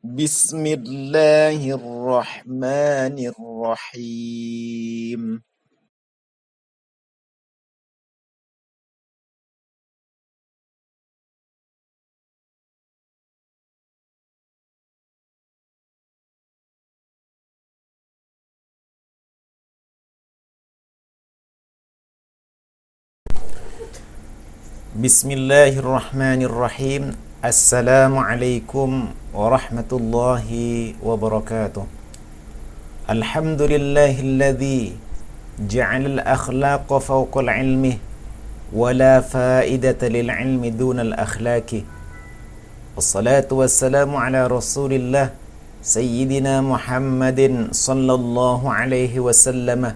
Bismillahirrahmanirrahim. Bismillahirrahmanirrahim. Assalamualaikum warahmatullahi wabarakatuh. Alhamdulillahilladzi ja'ala al-akhlaqa fawqa al-ilmi wa la fa'idata lil-ilmi duna al-akhlaqi. Wassalatu wassalamu ala Rasulillah Sayyidina Muhammadin sallallahu alaihi wasallam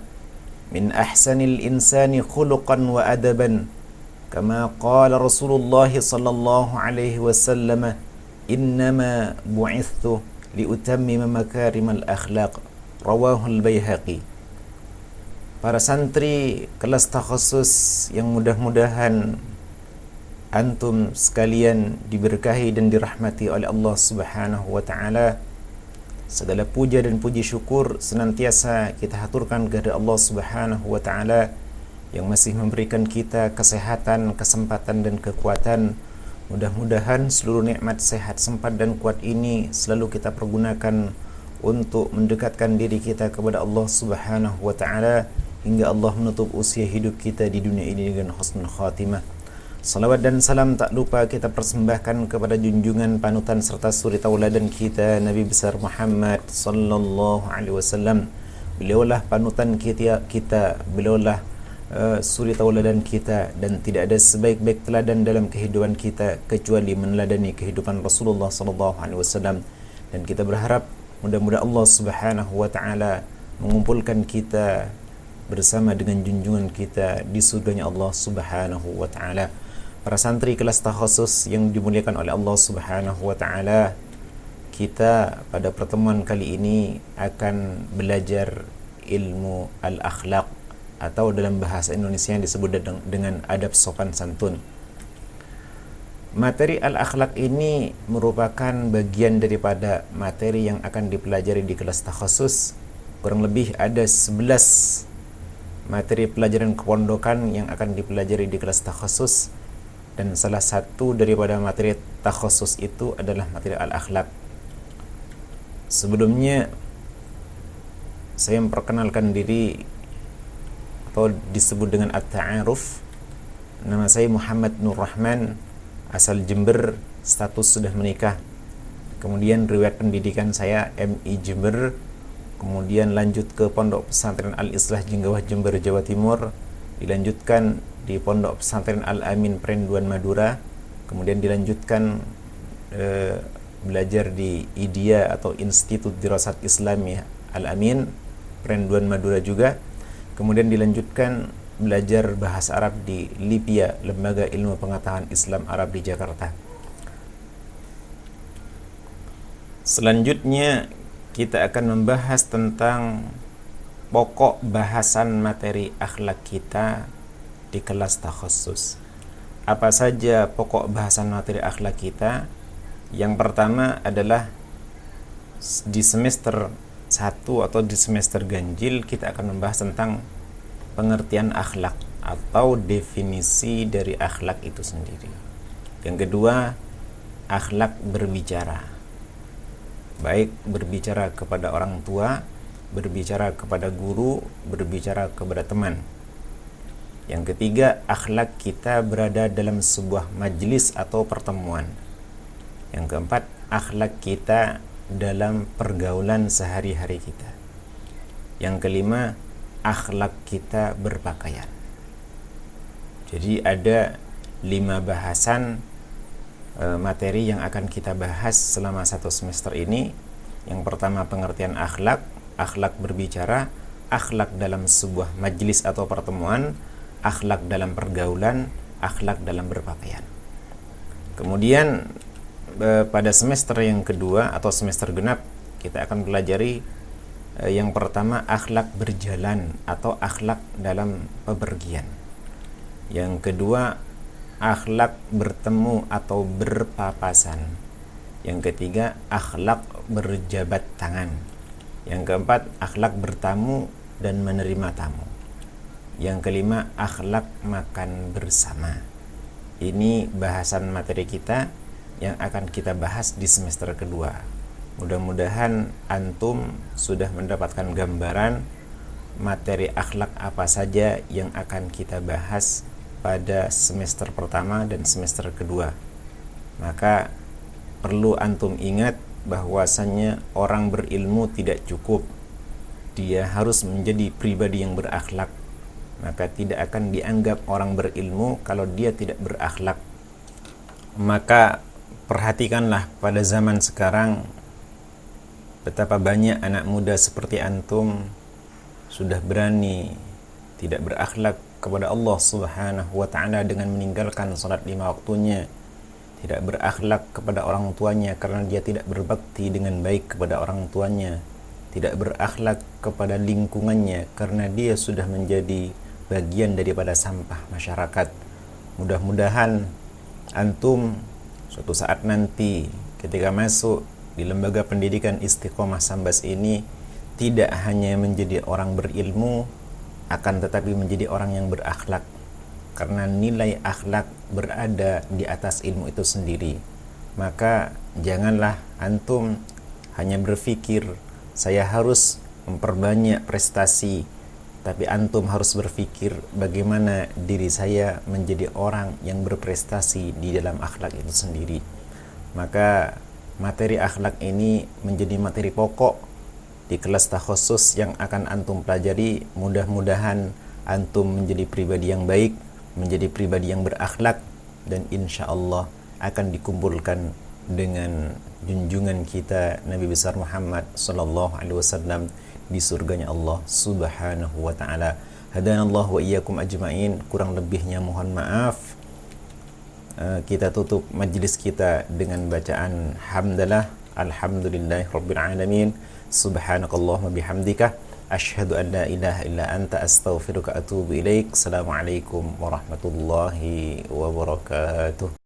min ahsanil insani khuluqan wa adaban. Kama qala Rasulullah sallallahu alaihi wasallam, innama bu'ithtu liutammima makarimal akhlaq. Rawahul Baihaqi. Para santri kelas takhasus yang mudah-mudahan antum sekalian diberkahi dan dirahmati oleh Allah Subhanahu wa taala. Segala puja dan puji syukur senantiasa kita haturkan kepada Allah Subhanahu wa taala yang masih memberikan kita kesehatan, kesempatan dan kekuatan. Mudah-mudahan seluruh nikmat sehat, sempat dan kuat ini selalu kita pergunakan untuk mendekatkan diri kita kepada Allah Subhanahu wa taala hingga Allah menutup usia hidup kita di dunia ini dengan husnul khatimah. Salawat dan salam tak lupa kita persembahkan kepada junjungan panutan serta suri tauladan kita, Nabi besar Muhammad sallallahu alaihi wasallam. Beliaulah panutan kita, beliaulah suri tauladan kita, dan tidak ada sebaik-baik teladan dalam kehidupan kita kecuali meneladani kehidupan Rasulullah sallallahu alaihi wasallam. Dan kita berharap mudah-mudahan Allah Subhanahu wa taala mengumpulkan kita bersama dengan junjungan kita di surganya Allah Subhanahu wa taala. Para santri kelas takhasus yang dimuliakan oleh Allah Subhanahu wa taala, kita pada pertemuan kali ini akan belajar ilmu al-akhlaq, atau dalam bahasa Indonesia yang disebut dengan adab sopan santun. Materi al-akhlaq ini merupakan bagian daripada materi yang akan dipelajari di kelas takhasus. Kurang lebih ada 11 materi pelajaran kepondokan yang akan dipelajari di kelas takhasus, dan salah satu daripada materi takhasus itu adalah materi al-akhlaq. Sebelumnya saya memperkenalkan diri atau disebut dengan at-ta'aruf. Nama saya Muhammad Nur Rahman, asal Jember, status sudah menikah. Kemudian riwayat pendidikan saya MI Jember, kemudian lanjut ke Pondok Pesantren Al-Islah Jenggawah Jember, Jawa Timur, dilanjutkan di Pondok Pesantren Al-Amin Perenduan Madura, kemudian dilanjutkan belajar di IDIA atau Institut Dirasat Islamiyah Al-Amin Perenduan Madura juga. Kemudian dilanjutkan belajar bahasa Arab di LIPIA, Lembaga Ilmu Pengetahuan Islam Arab di Jakarta. Selanjutnya kita akan membahas tentang pokok bahasan materi akhlak kita di kelas takhasus. Apa saja pokok bahasan materi akhlak kita? Yang pertama adalah di semester 1 atau di semester ganjil kita akan membahas tentang pengertian akhlak atau definisi dari akhlak itu sendiri. Yang kedua, akhlak berbicara. Baik berbicara kepada orang tua, berbicara kepada guru, berbicara kepada teman. Yang ketiga, akhlak kita berada dalam sebuah majelis atau pertemuan. Yang keempat, akhlak kita dalam pergaulan sehari-hari kita. Yang kelima, akhlak kita berpakaian. Jadi ada 5 bahasan materi yang akan kita bahas selama 1 semester ini. Yang pertama, pengertian akhlak, akhlak berbicara, akhlak dalam sebuah majelis atau pertemuan, akhlak dalam pergaulan, akhlak dalam berpakaian. Kemudian pada semester yang kedua atau semester genap kita akan pelajari yang pertama, akhlak berjalan atau akhlak dalam bepergian. Yang kedua, akhlak bertemu atau berpapasan. Yang ketiga, akhlak berjabat tangan. Yang keempat, akhlak bertamu dan menerima tamu. Yang kelima, akhlak makan bersama. Ini bahasan materi kita yang akan kita bahas di semester kedua. Mudah-mudahan antum sudah mendapatkan gambaran materi akhlak apa saja yang akan kita bahas pada semester pertama dan semester kedua. Maka perlu antum ingat bahwasannya orang berilmu tidak cukup. Dia harus menjadi pribadi yang berakhlak. Maka tidak akan dianggap orang berilmu kalau dia tidak berakhlak. Maka perhatikanlah pada zaman sekarang betapa banyak anak muda seperti antum sudah berani tidak berakhlak kepada Allah Subhanahu wa ta'ala dengan meninggalkan salat 5 waktunya, tidak berakhlak kepada orang tuanya karena dia tidak berbakti dengan baik kepada orang tuanya, tidak berakhlak kepada lingkungannya karena dia sudah menjadi bagian daripada sampah masyarakat. Mudah-mudahan antum suatu saat nanti ketika masuk di lembaga pendidikan Istiqomah Sambas ini tidak hanya menjadi orang berilmu, akan tetapi menjadi orang yang berakhlak, karena nilai akhlak berada di atas ilmu itu sendiri. Maka janganlah antum hanya berpikir saya harus memperbanyak prestasi, tapi antum harus berpikir bagaimana diri saya menjadi orang yang berprestasi di dalam akhlak itu sendiri. Maka materi akhlak ini menjadi materi pokok di kelas takhusus yang akan antum pelajari. Mudah-mudahan antum menjadi pribadi yang baik, menjadi pribadi yang berakhlak, dan insya Allah akan dikumpulkan dengan junjungan kita Nabi besar Muhammad sallallahu alaihi wasallam di surganya Allah Subhanahu wa ta'ala. Hadanallahu wa iyyakum ajma'in. Kurang lebihnya mohon maaf. Kita tutup majlis kita dengan bacaan hamdalah. Alhamdulillahi rabbil alamin. Subhanakallahumma bihamdika asyhadu an la ilaha illa anta astaghfiruka wa atubu ilaik. Assalamualaikum warahmatullahi wabarakatuh.